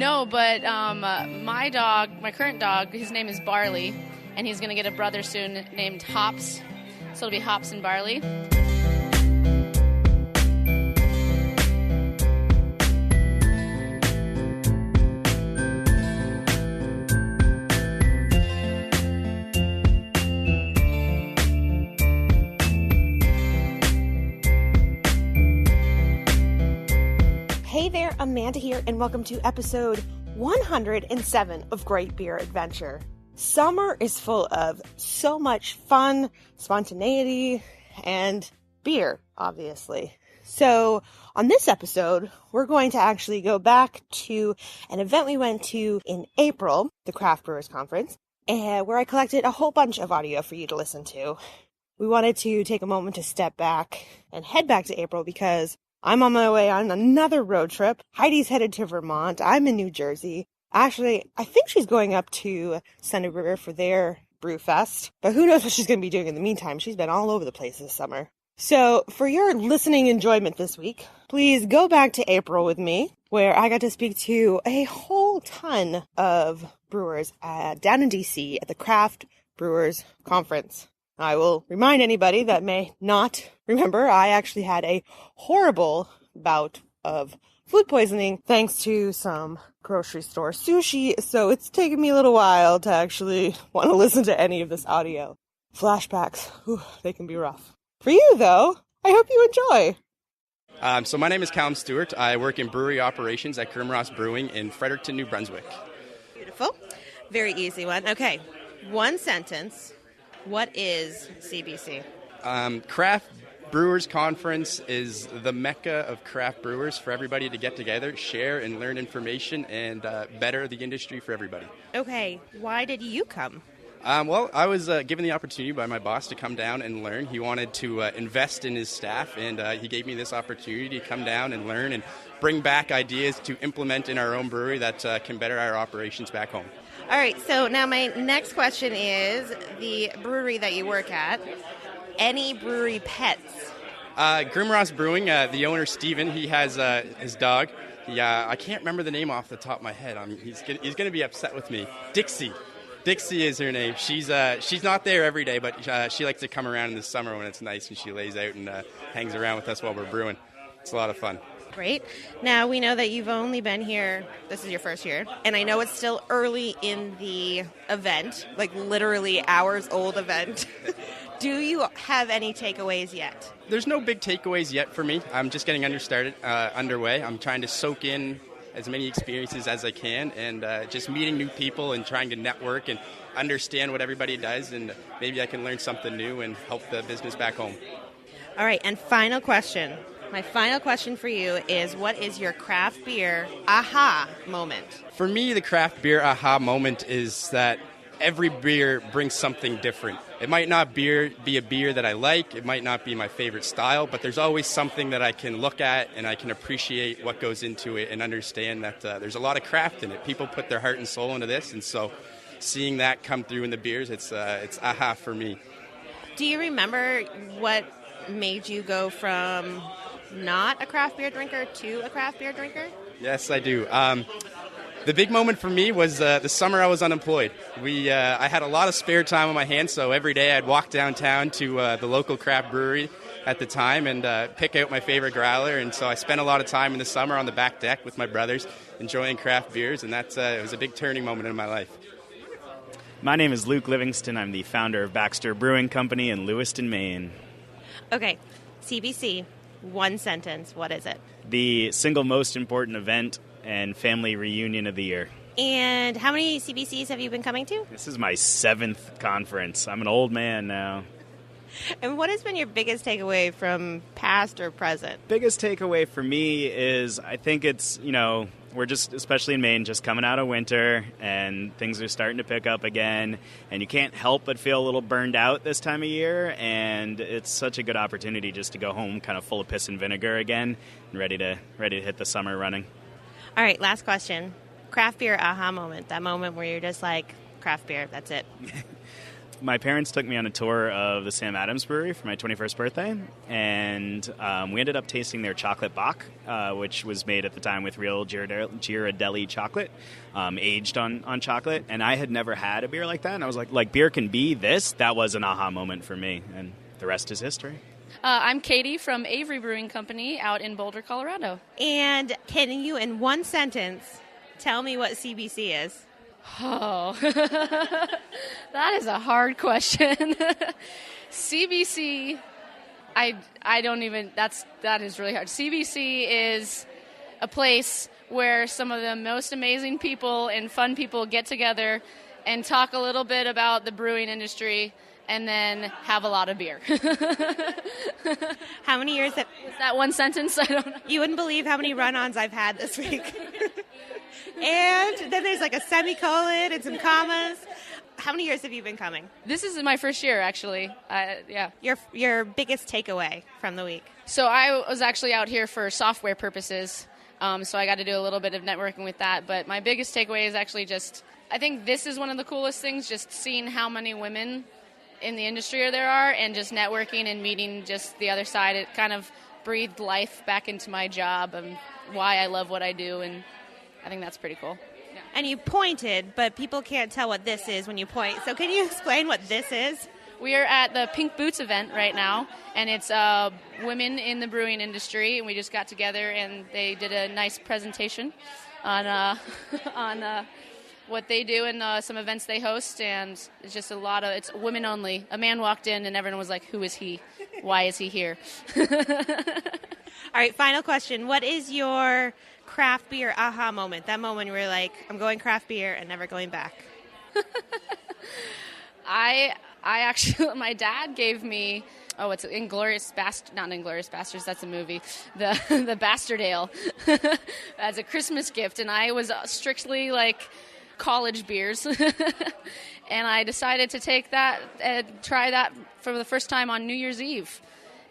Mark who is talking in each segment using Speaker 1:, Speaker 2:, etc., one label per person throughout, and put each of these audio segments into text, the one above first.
Speaker 1: No, but my current dog, his name is Barley, and he's going to get a brother soon named Hops. So it'll be Hops and Barley.
Speaker 2: Hey there, Amanda here, and welcome to episode 107 of Great Beer Adventure. Summer is full of so much fun, spontaneity, and beer, obviously. So on this episode, we're going to actually go back to an event we went to in April, the Craft Brewers Conference, where I collected a whole bunch of audio for you to listen to. We wanted to take a moment to step back and head back to April because I'm on my way on another road trip. Heidi's headed to Vermont. I'm in New Jersey. Actually, I think she's going up to Sunday River for their brew fest. But who knows what she's going to be doing in the meantime. She's been all over the place this summer. So for your listening enjoyment this week, please go back to April with me, where I got to speak to a whole ton of brewers down in DC at the Craft Brewers Conference. I will remind anybody that may not remember, I actually had a horrible bout of food poisoning thanks to some grocery store sushi, so it's taken me a little while to actually want to listen to any of this audio. Flashbacks, they can be rough. For you, though, I hope you enjoy.
Speaker 3: So my name is Callum Stewart. I work in brewery operations at Grimross Brewing in Fredericton, New Brunswick.
Speaker 2: Beautiful. Very easy one. Okay, one sentence. What is CBC?
Speaker 3: Craft Brewers Conference is the mecca of craft brewers for everybody to get together, share, and learn information, and better the industry for everybody.
Speaker 2: Okay, why did you come?
Speaker 3: Well, I was given the opportunity by my boss to come down and learn. He wanted to invest in his staff, and he gave me this opportunity to come down and learn and bring back ideas to implement in our own brewery that can better our operations back home.
Speaker 2: All right, so now my next question is the brewery that you work at. Any brewery pets?
Speaker 3: Grimross Brewing, the owner, Steven, he has his dog. I can't remember the name off the top of my head. He's going to be upset with me. Dixie. Dixie is her name. She's not there every day, but she likes to come around in the summer when it's nice, and she lays out and hangs around with us while we're brewing. It's a lot of fun.
Speaker 2: Great. Now, we know that you've only been here, this is your first year, and I know it's still early in the event, like literally hours old event. Do you have any takeaways yet?
Speaker 3: There's no big takeaways yet for me. I'm just getting underway. I'm trying to soak in as many experiences as I can, and just meeting new people and trying to network and understand what everybody does, and maybe I can learn something new and help the business back home.
Speaker 2: All right, and final question. My final question for you is, what is your craft beer aha moment?
Speaker 3: For me, the craft beer aha moment is that every beer brings something different. It might not be a beer that I like, it might not be my favorite style, but there's always something that I can look at and I can appreciate what goes into it and understand that there's a lot of craft in it. People put their heart and soul into this, and so seeing that come through in the beers, it's aha for me.
Speaker 2: Do you remember what made you go from not a craft beer drinker to a craft beer drinker?
Speaker 3: Yes, I do. The big moment for me was the summer I was unemployed. I had a lot of spare time on my hands, so every day I'd walk downtown to the local craft brewery at the time and pick out my favorite growler. And so I spent a lot of time in the summer on the back deck with my brothers enjoying craft beers, and it was a big turning moment in my life.
Speaker 4: My name is Luke Livingston. I'm the founder of Baxter Brewing Company in Lewiston, Maine.
Speaker 2: Okay, CBC, one sentence, what is it?
Speaker 4: The single most important event and family reunion of the year.
Speaker 2: And how many CBCs have you been coming to?
Speaker 4: This is my 7th conference. I'm an old man now.
Speaker 2: And what has been your biggest takeaway from past or present?
Speaker 4: Biggest takeaway for me is I think it's, we're just, especially in Maine, just coming out of winter and things are starting to pick up again. And you can't help but feel a little burned out this time of year. And it's such a good opportunity just to go home kind of full of piss and vinegar again and ready to hit the summer running.
Speaker 2: All right, last question. Craft beer aha moment, that moment where you're just like, craft beer, that's it.
Speaker 4: My parents took me on a tour of the Sam Adams Brewery for my 21st birthday, and we ended up tasting their chocolate bock, which was made at the time with real Ghirardelli chocolate, aged on chocolate. And I had never had a beer like that, and I was like beer can be this? That was an aha moment for me, and the rest is history.
Speaker 1: I'm Katie from Avery Brewing Company out in Boulder, Colorado.
Speaker 2: And can you, in one sentence, tell me what CBC is?
Speaker 1: Oh, that is a hard question. CBC, I don't even, that is really hard. CBC is a place where some of the most amazing people and fun people get together and talk a little bit about the brewing industry and then have a lot of beer.
Speaker 2: How many years
Speaker 1: Was that one sentence? I don't know.
Speaker 2: You wouldn't believe how many run-ons I've had this week. And then there's like a semicolon and some commas. How many years have you been coming?
Speaker 1: This is my first year, actually. Yeah.
Speaker 2: Your biggest takeaway from the week?
Speaker 1: So I was actually out here for software purposes, so I got to do a little bit of networking with that. But my biggest takeaway is actually just, I think this is one of the coolest things, just seeing how many women in the industry there are and just networking and meeting just the other side. It kind of breathed life back into my job and why I love what I do, and I think that's pretty cool. Yeah.
Speaker 2: And you pointed, but people can't tell what this is when you point. So can you explain what this is?
Speaker 1: We are at the Pink Boots event right now, and it's women in the brewing industry, and we just got together and they did a nice presentation on on what they do and some events they host, and it's just it's women only. A man walked in and everyone was like, who is he? Why is he here?
Speaker 2: All right, final question. What is your craft beer aha moment? That moment where you're like, I'm going craft beer and never going back.
Speaker 1: I actually, my dad gave me, it's Inglourious Bastards, not Inglourious Bastards, that's a movie, the Bastard Ale as a Christmas gift, and I was strictly like college beers, and I decided to take that and try that for the first time on New Year's Eve.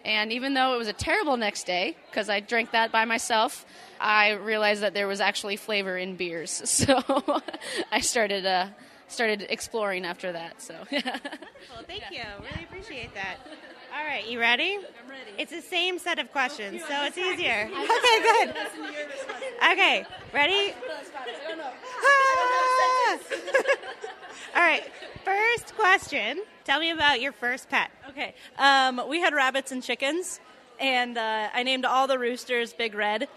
Speaker 1: And even though it was a terrible next day, because I drank that by myself, I realized that there was actually flavor in beers. So I started exploring after that. So
Speaker 2: well, thank you. Really appreciate that. All right, you ready?
Speaker 1: I'm ready.
Speaker 2: It's the same set of questions, so it's easier. Okay, good. Okay, ready? All right, first question. Tell me about your first pet.
Speaker 5: Okay, we had rabbits and chickens, and I named all the roosters Big Red,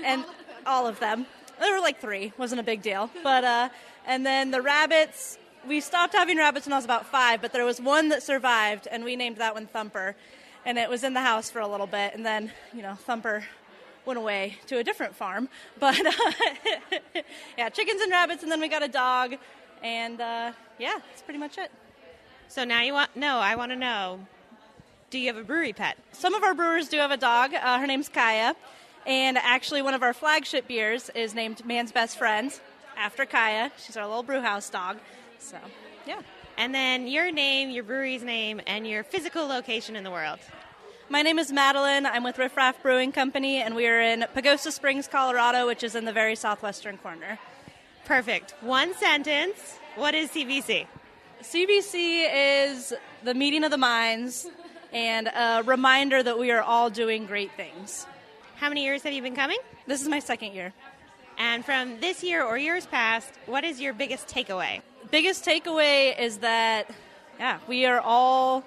Speaker 5: and all of them. There were like 3, wasn't a big deal. But and then the rabbits, we stopped having rabbits when I was about 5, but there was one that survived, and we named that one Thumper, and it was in the house for a little bit, and then Thumper went away to a different farm. But yeah, chickens and rabbits, and then we got a dog, and yeah, that's pretty much it.
Speaker 2: So now I want to know, do you have a brewery pet?
Speaker 5: Some of our brewers do have a dog. Her name's Kaya. And actually one of our flagship beers is named Man's Best Friend after Kaya. She's our little brew house dog. So, yeah.
Speaker 2: And then your name, your brewery's name, and your physical location in the world.
Speaker 5: My name is Madeline. I'm with Craft Brewing Company, and we are in Pagosa Springs, Colorado, which is in the very southwestern corner.
Speaker 2: Perfect. One sentence. What is CBC?
Speaker 5: CBC is the meeting of the minds and a reminder that we are all doing great things.
Speaker 2: How many years have you been coming?
Speaker 5: This is my second year.
Speaker 2: And from this year or years past, what is your biggest takeaway?
Speaker 5: Biggest takeaway is that, we are all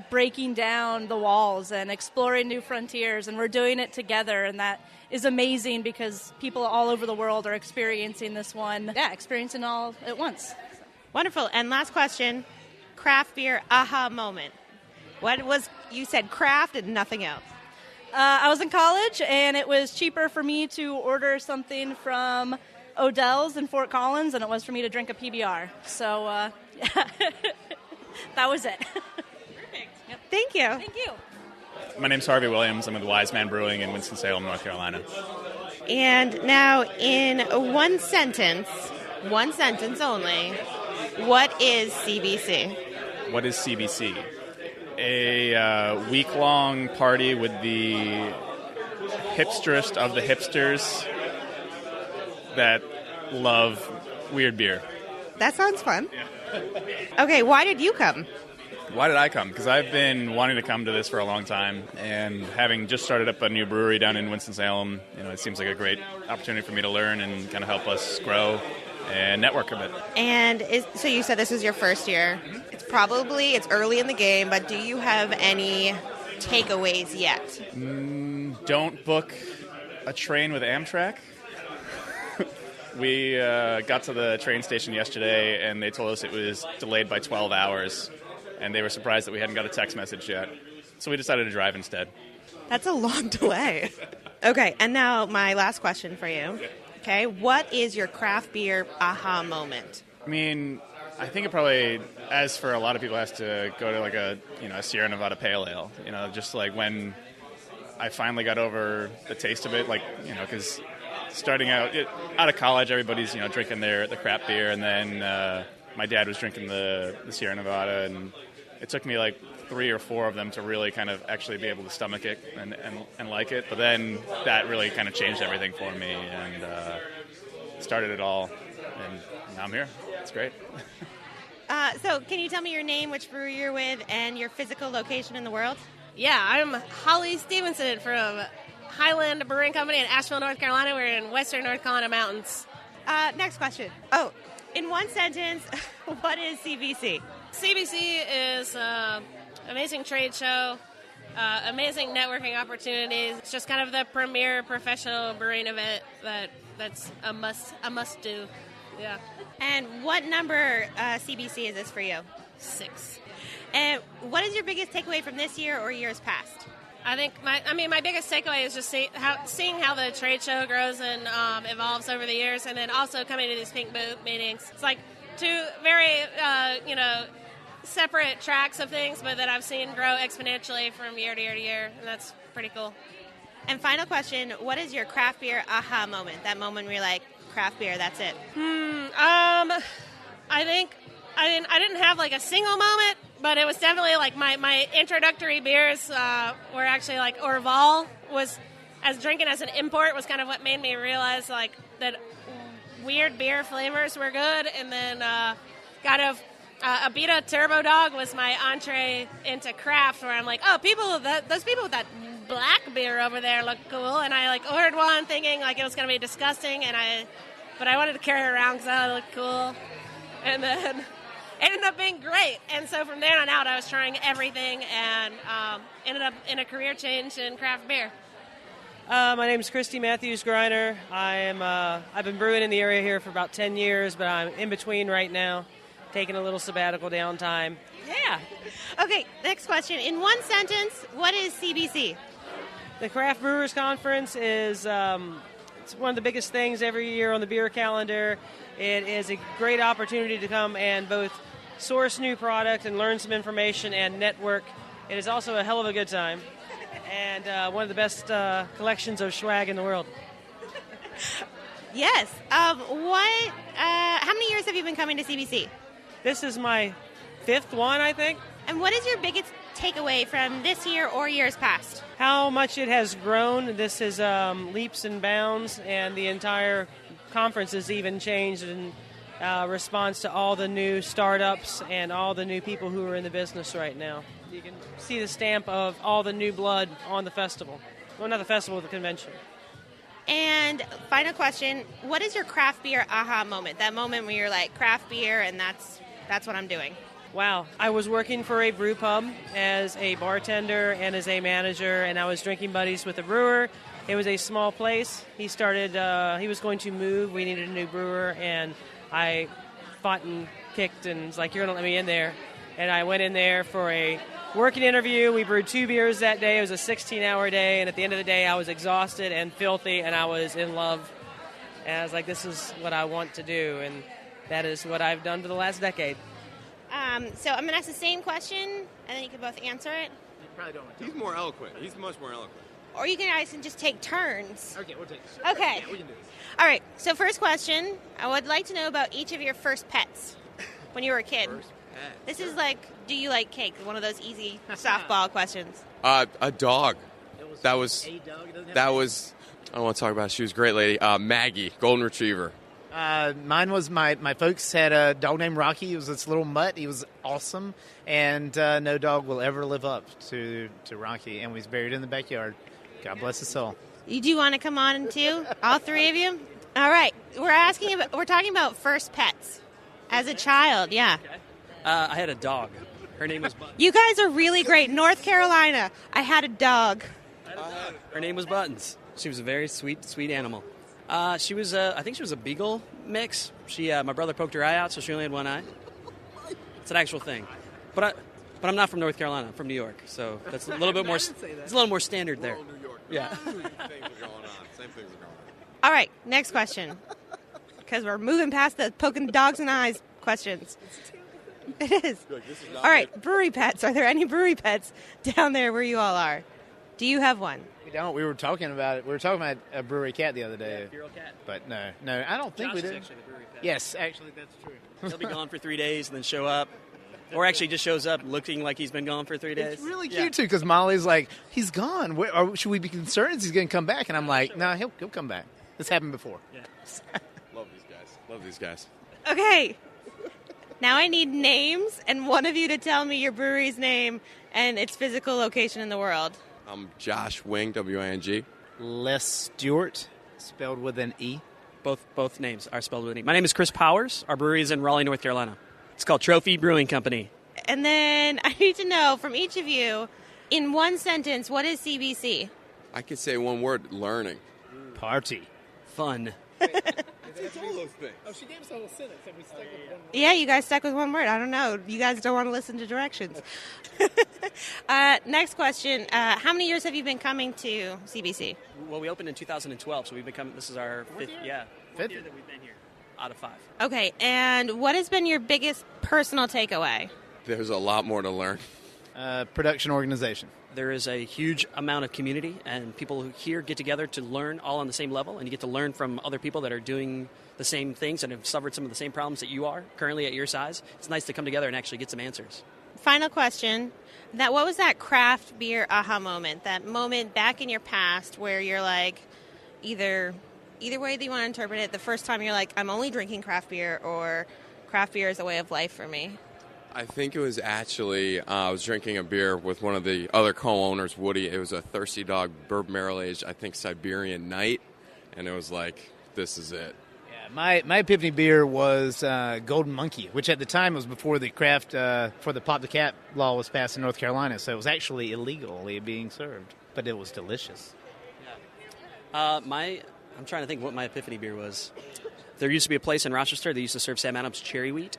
Speaker 5: breaking down the walls and exploring new frontiers, and we're doing it together, and that is amazing because people all over the world are experiencing this one, experiencing all at once.
Speaker 2: Wonderful. And last question, craft beer aha moment. You said craft and nothing else.
Speaker 5: I was in college, and it was cheaper for me to order something from Odell's in Fort Collins than it was for me to drink a PBR. So, that was it.
Speaker 2: Perfect. Yep. Thank you.
Speaker 5: Thank you.
Speaker 6: My name's Harvey Williams. I'm with Wise Man Brewing in Winston-Salem, North Carolina.
Speaker 2: And now, in one sentence only, what is CBC?
Speaker 6: What is CBC? A week-long party with the hipsterest of the hipsters that love weird beer.
Speaker 2: That sounds fun. Okay, why did you come?
Speaker 6: Why did I come? Because I've been wanting to come to this for a long time, and having just started up a new brewery down in Winston-Salem, it seems like a great opportunity for me to learn and kind of help us grow and network a bit.
Speaker 2: And so you said this is your first year. It's early in the game, but do you have any takeaways yet?
Speaker 6: Don't book a train with Amtrak. We got to the train station yesterday, and they told us it was delayed by 12 hours, and they were surprised that we hadn't got a text message yet. So we decided to drive instead.
Speaker 2: That's a long delay. Okay, and now my last question for you. Okay, what is your craft beer aha moment?
Speaker 6: I mean, I think it probably, as for a lot of people, has to go to like a Sierra Nevada Pale Ale. Just like when I finally got over the taste of it, because starting out of college, everybody's drinking the craft beer, and then my dad was drinking the Sierra Nevada, and it took me like 3 or 4 of them to really kind of actually be able to stomach it and like it. But then that really kind of changed everything for me and started it all. And now I'm here. It's great.
Speaker 2: So can you tell me your name, which brewery you're with, and your physical location in the world?
Speaker 7: Yeah, I'm Holly Stevenson from Highland Brewing Company in Asheville, North Carolina. We're in western North Carolina mountains.
Speaker 2: Next question. Oh, in one sentence, what is CBC?
Speaker 7: CBC is an amazing trade show, amazing networking opportunities. It's just kind of the premier professional brewing event that's a must do. Yeah.
Speaker 2: And what number CBC is this for you?
Speaker 7: 6.
Speaker 2: And what is your biggest takeaway from this year or years past?
Speaker 7: I think my biggest takeaway is just seeing how the trade show grows and evolves over the years, and then also coming to these Pink Booth meetings. It's like 2 very separate tracks of things, but that I've seen grow exponentially from year to year to year, and that's pretty cool.
Speaker 2: And final question: what is your craft beer aha moment? That moment where you're like, craft beer, that's it.
Speaker 7: I think I didn't have like a single moment, but it was definitely like my introductory beers were actually like Orval was, as drinking as an import, was kind of what made me realize like that weird beer flavors were good, and then kind of Abita Turbo Dog was my entree into craft, where I'm like, oh, those people with that black beer over there look cool, and I like ordered one thinking like it was going to be disgusting, but I wanted to carry it around because I looked cool, and then it ended up being great. And so from there on out, I was trying everything, and ended up in a career change in craft beer.
Speaker 8: My name is Christy Matthews Greiner. I've been brewing in the area here for about 10 years, but I'm in between right now, taking a little sabbatical downtime.
Speaker 2: Yeah. Okay, next question. In one sentence, what is CBC?
Speaker 8: The Craft Brewers Conference is it's one of the biggest things every year on the beer calendar. It is a great opportunity to come and both source new product and learn some information and network. It is also a hell of a good time and one of the best collections of swag in the world.
Speaker 2: Yes. How many years have you been coming to CBC?
Speaker 8: This is my 5th one, I think.
Speaker 2: And what is your biggest takeaway from this year or years past?
Speaker 8: How much it has grown. This is leaps and bounds, and the entire conference has even changed in response to all the new startups and all the new people who are in the business right now. You can see the stamp of all the new blood on the festival. Well, not the festival, the convention.
Speaker 2: And final question, what is your craft beer aha moment? That moment where you're like, craft beer, and that's what I'm doing.
Speaker 8: Wow. I was working for a brew pub as a bartender and as a manager, and I was drinking buddies with a brewer. It was a small place. He was going to move. We needed a new brewer, and I fought and kicked and was like, you're going to let me in there. And I went in there for a working interview. We brewed 2 beers that day. It was a 16-hour day, and at the end of the day, I was exhausted and filthy, and I was in love. And I was like, this is what I want to do, and that is what I've done for the last decade.
Speaker 2: So I'm going to ask the same question, and then you can both answer it.
Speaker 9: You probably don't want to. He's more eloquent. He's much more eloquent.
Speaker 2: Or you guys can just take turns.
Speaker 9: Okay, we'll take this.
Speaker 2: Okay.
Speaker 9: Yeah, we can do this.
Speaker 2: All right, so first question, I would like to know about each of your first pets when you were a kid.
Speaker 9: First pet.
Speaker 2: This is like, do you like cake? One of those easy softball questions.
Speaker 10: A dog. That was
Speaker 9: a dog. It doesn't have
Speaker 10: I don't want to talk about it. She was a great lady. Maggie, golden retriever. Mine was my folks had a dog named Rocky. He was this little mutt. He was awesome, and no dog will ever live up to Rocky. And he's buried in the backyard. God bless his soul.
Speaker 2: You do want to come on too, all three of you? All right, we're talking about first pets as a child. Yeah.
Speaker 11: Okay. I had a dog. Her name was Buttons.
Speaker 2: You guys are really great. North Carolina. I had a dog.
Speaker 11: Her name was Buttons. She was a very sweet animal. She was, I think she was a beagle mix. My brother poked her eye out, so she only had one eye. It's an actual thing. But I'm not from North Carolina. I'm from New York, so that's a little bit more. It's a little more standard there.
Speaker 9: New York.
Speaker 11: Yeah.
Speaker 9: Same things are going on. Same things are going on.
Speaker 2: All right, next question. Because we're moving past the poking dogs in the eyes questions. It is. All right, brewery pets. Are there any brewery pets down there where you all are? Do you have one?
Speaker 10: We don't. We were talking about it. We were talking about a brewery cat the other day.
Speaker 11: Yeah, feral cat.
Speaker 10: But no, I don't think
Speaker 11: Josh
Speaker 10: we
Speaker 11: is
Speaker 10: did.
Speaker 11: actually the brewery pet.
Speaker 10: Yes, actually, that's true.
Speaker 11: He'll be gone for 3 days and then show up. Or actually just shows up looking like he's been gone for 3 days.
Speaker 10: It's really cute, too, because Molly's like, he's gone. Should we be concerned he's going to come back? And I'm like, no, he'll come back. This happened before.
Speaker 11: Yeah.
Speaker 9: Love these guys. Love these guys.
Speaker 2: Okay. Now I need names, and one of you to tell me your brewery's name and its physical location in the world.
Speaker 9: I'm Josh Wing, W-I-N-G.
Speaker 10: Les Stewart, spelled with an E.
Speaker 11: Both names are spelled with an E. My name is Chris Powers. Our brewery is in Raleigh, North Carolina. It's called Trophy Brewing Company.
Speaker 2: And then I need to know from each of you, in one sentence, what is CBC?
Speaker 9: I could say one word, learning.
Speaker 10: Party.
Speaker 11: Fun.
Speaker 9: It's all those things.
Speaker 12: Oh, she gave us a whole sentence and we stuck with one word.
Speaker 2: Yeah, you guys stuck with one word. I don't know. You guys don't want to listen to directions. Next question. How many years have you been coming to CBC?
Speaker 11: Well, we opened in 2012, so we've been coming. This is our fifth year that we've been here out of 5.
Speaker 2: Okay, and what has been your biggest personal takeaway?
Speaker 9: There's a lot more to learn.
Speaker 10: Production organization.
Speaker 11: There is a huge amount of community, and people who here get together to learn all on the same level, and you get to learn from other people that are doing the same things and have suffered some of the same problems that you are currently at your size. It's nice to come together and actually get some answers.
Speaker 2: Final question. What was that craft beer aha moment? That moment back in your past where you're like, either way that you want to interpret it, the first time you're like, I'm only drinking craft beer, or craft beer is a way of life for me.
Speaker 9: I think it was actually, I was drinking a beer with one of the other co-owners, Woody. It was a Thirsty Dog bourbon barrel-aged, I think, Siberian Night. And it was like, this is it.
Speaker 10: Yeah, my epiphany beer was Golden Monkey, which at the time was before the craft, for the Pop the Cap law was passed in North Carolina. So it was actually illegally being served. But it was delicious.
Speaker 11: Yeah. I'm trying to think what my epiphany beer was. There used to be a place in Rochester that used to serve Sam Adams cherry wheat.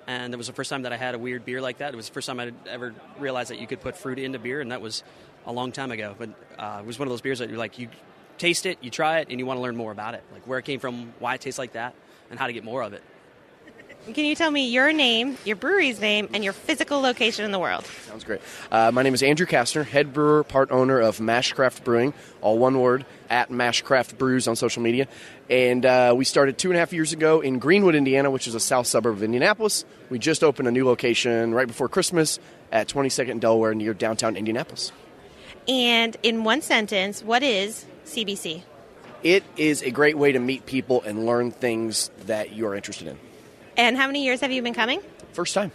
Speaker 11: And it was the first time that I had a weird beer like that. It was the first time I'd ever realized that you could put fruit into beer, and that was a long time ago. But it was one of those beers that you're like, you taste it, you try it, and you want to learn more about it. Like where it came from, why it tastes like that, and how to get more of it.
Speaker 2: Can you tell me your name, your brewery's name, and your physical location in the world?
Speaker 13: Sounds great. My name is Andrew Kastner, head brewer, part owner of Mash Craft Brewing, all one word, at Mash Craft Brews on social media. And we started 2.5 years ago in Greenwood, Indiana, which is a south suburb of Indianapolis. We just opened a new location right before Christmas at 22nd and Delaware near downtown Indianapolis.
Speaker 2: And in one sentence, what is CBC?
Speaker 13: It is a great way to meet people and learn things that you are interested in.
Speaker 2: And how many years have you been coming?
Speaker 13: First time.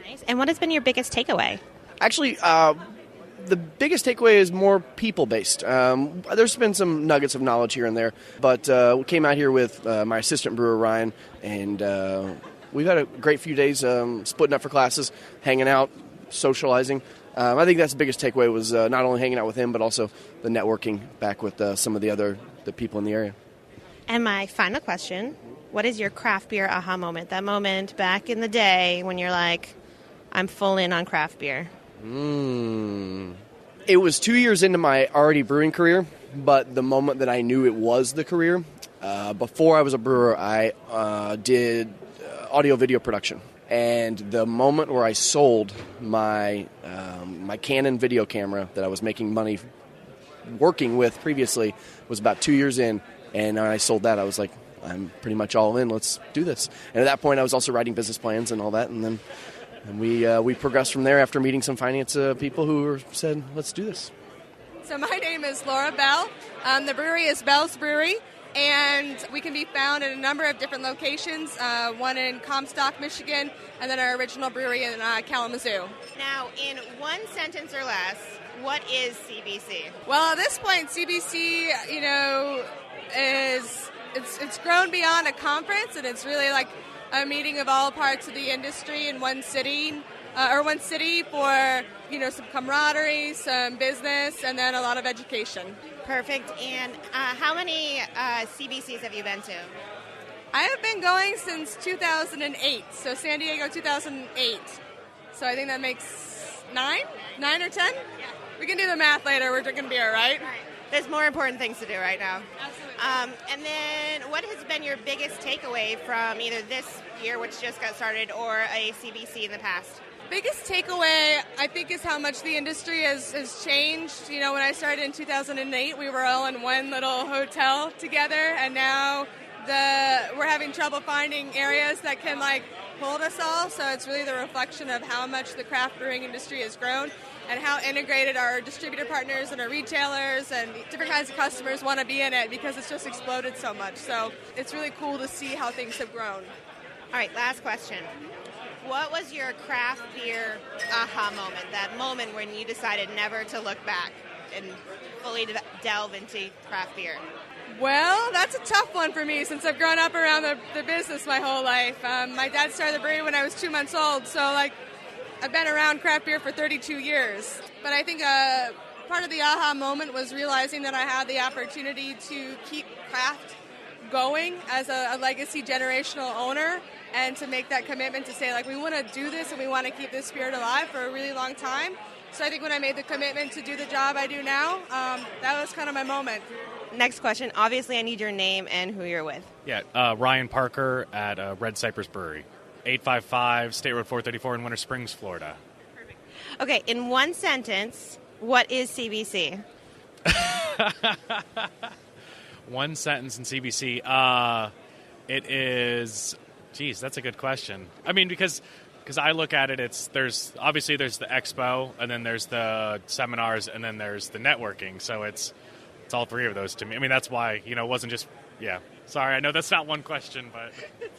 Speaker 2: Nice. And what has been your biggest takeaway?
Speaker 13: Actually, the biggest takeaway is more people-based. There's been some nuggets of knowledge here and there, but we came out here with my assistant brewer, Ryan, and we've had a great few days splitting up for classes, hanging out, socializing. I think that's the biggest takeaway was not only hanging out with him, but also the networking back with some of the people in the area.
Speaker 2: And my final question, what is your craft beer aha moment? That moment back in the day when you're like, I'm full in on craft beer.
Speaker 13: It was 2 years into my already brewing career, but the moment that I knew it was the career, before I was a brewer, I did audio-video production. And the moment where I sold my Canon video camera that I was making money working with previously was about 2 years in, and when I sold that, I was like, I'm pretty much all in, let's do this. And at that point, I was also writing business plans and all that, and then we progressed from there after meeting some finance people who said, let's do this.
Speaker 14: So my name is Laura Bell. The brewery is Bell's Brewery, and we can be found in a number of different locations, one in Comstock, Michigan, and then our original brewery in Kalamazoo.
Speaker 15: Now, in one sentence or less, what is CBC?
Speaker 14: Well, at this point, CBC, it's grown beyond a conference, and it's really like a meeting of all parts of the industry in one city for, some camaraderie, some business, and then a lot of education.
Speaker 15: Perfect. And how many CBCs have you been to?
Speaker 14: I have been going since 2008, so San Diego 2008. So I think that makes 9 or 10? Yeah. We can do the math later. We're drinking beer, right?
Speaker 15: There's more important things to do right now.
Speaker 14: Absolutely.
Speaker 15: And then what has been your biggest takeaway from either this year, which just got started, or a CBC in the past?
Speaker 14: Biggest takeaway, I think, is how much the industry has changed. When I started in 2008, we were all in one little hotel together, and now we're having trouble finding areas that can hold us all. So it's really the reflection of how much the craft brewing industry has grown and how integrated our distributor partners and our retailers and different kinds of customers want to be in it, because it's just exploded so much. So it's really cool to see how things have grown.
Speaker 15: All right, last question. What was your craft beer aha moment, that moment when you decided never to look back and fully delve into craft beer?
Speaker 14: Well, that's a tough one for me since I've grown up around the business my whole life. My dad started the brewery when I was 2 months old, so I've been around craft beer for 32 years. But I think part of the aha moment was realizing that I had the opportunity to keep craft going as a legacy generational owner, and to make that commitment to say, we want to do this and we want to keep this spirit alive for a really long time. So I think when I made the commitment to do the job I do now, that was kind of my moment.
Speaker 15: Next question. Obviously, I need your name and who you're with.
Speaker 16: Yeah, Ryan Parker at Red Cypress Brewery, 855 State Road 434 in Winter Springs, Florida.
Speaker 15: Perfect. Okay, in one sentence, what is CBC?
Speaker 16: One sentence in CBC. It is... Geez, that's a good question. I mean, because I look at it, there's the expo, and then there's the seminars, and then there's the networking. So it's all three of those to me. I mean, that's why, it wasn't just, yeah. Sorry, I know that's not one question,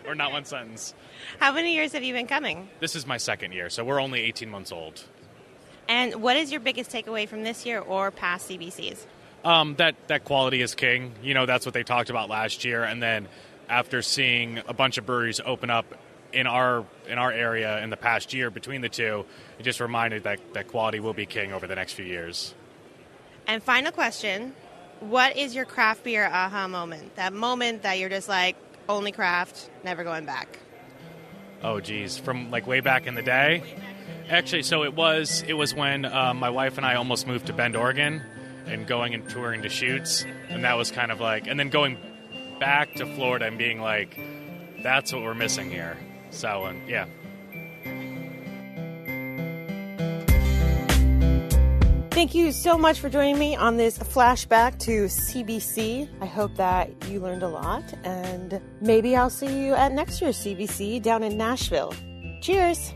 Speaker 16: or not one sentence.
Speaker 15: How many years have you been coming?
Speaker 16: This is my second year, so we're only 18 months old.
Speaker 15: And what is your biggest takeaway from this year or past CBCs?
Speaker 16: That quality is king. That's what they talked about last year, and then after seeing a bunch of breweries open up in our area in the past year between the two, it just reminded that quality will be king over the next few years.
Speaker 15: And final question, what is your craft beer aha moment? That moment that you're just only craft, never going back.
Speaker 16: Oh, geez. From way back in the day? Actually, so it was when my wife and I almost moved to Bend, Oregon, and going and touring to shoots. And that was kind of and then going back to Florida and being that's what we're missing here. So, yeah.
Speaker 2: Thank you so much for joining me on this flashback to CBC. I hope that you learned a lot, and maybe I'll see you at next year's CBC down in Nashville. Cheers!